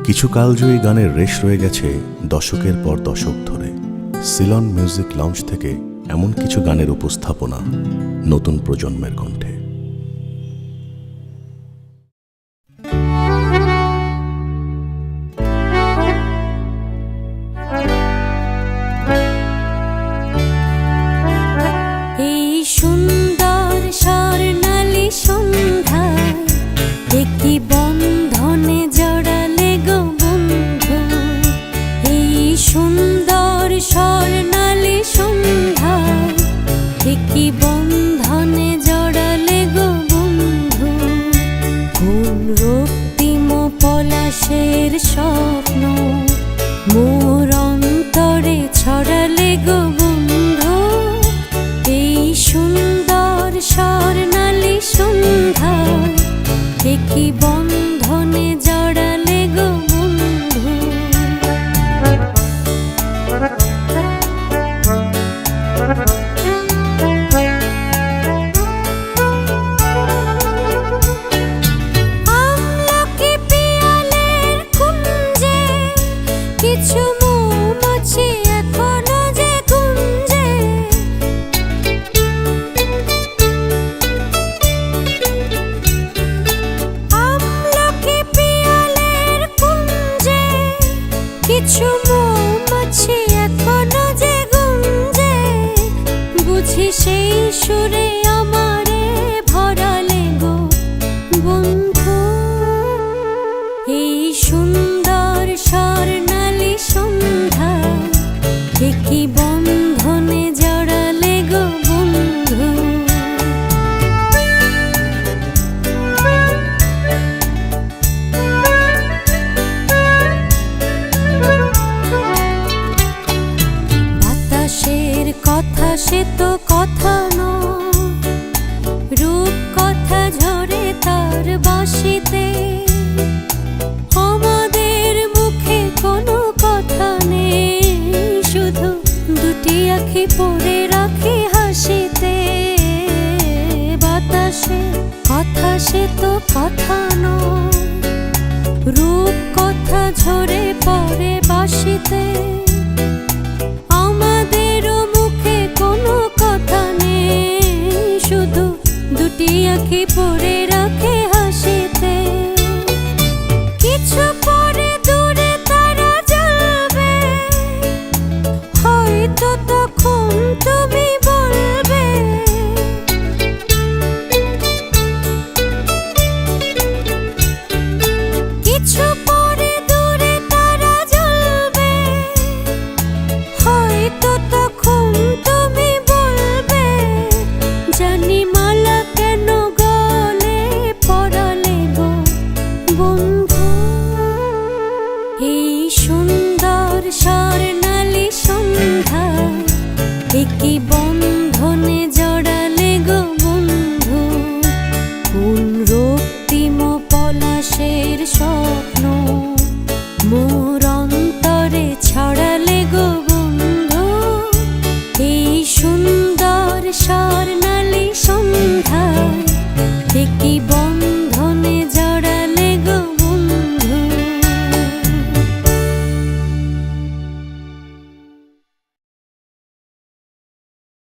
কিছু কালজয়ী গানের রেশ রয়ে গেছে দশকের পর দশক ধরে। সিলন মিউজিক লাউঞ্জ থেকে এমন কিছু গানের উপস্থাপনা নতুন প্রজন্মের কণ্ঠে। এই সুন্দর স্বর্ণালী সন্ধ্যায় একটি বন্ধনে জড়ালে গো বন্ধু। এই সুন্দর স্বর্ণালী সন্ধ্যায় একটি বন্ধনে জড়ালে গো বন্ধু। কোন রক্তিম পলাশের স্বপ্ন মোর অন্তরে ছড়ালে গো বন্ধু। এই সুন্দর স্বর্ণালী সন্ধ্যায় একটি বন্ধনে জড়ালে গো বন্ধু। আমলকি পিয়ালের কুঞ্জে কিছু মৌমাছি এখনো যে গুঞ্জে। আমলকি পিয়ালের কুঞ্জে কিছু মৌমাছি এখনো যে গুঞ্জে। বুঝি সেই সুরে আমারে ভরালে গো বন্ধু। এই সুন্দর স্বর্ণালী সন্ধ্যায় একটি বন্ধনে জড়ালে গো বন্ধু। বাতাসের কথা সে তো কথা নয়, রূপ কথা ঝরে তার বাঁশিতে। আমাদের মুখে কোনো কথা নেই, শুধু দুটি আঁখি পড়ে রাখি হাসিতে। বাতাসের কথা সে তো কথা নয়, রূপ কথা ঝরে পড়ে বাঁশিতে। আমাদেরও মুখে কোনো কথা নেই, শুধু দুটি আঁখি পড়ে রাখে হাসিতে। কিছু পরে দূরে তারা জ্বলবে, হয়তো তখন তুমি বলবে। কিছু পরে দূরে তারা জ্বলবে, হয়তো তখন তুমি বলবে। জানি মালা কেন গলে পরালে গো বন্ধু। এই সুন্দর স্বর্ণালী সন্ধ্যায় একটি বন্ধনে জড়ালে গো বন্ধু। কোন রক্তিম পলাশের স্বপ্ন মোর অন্তরে ছড়ালে গো বন্ধু। এই সুন্দর স্বর্ণ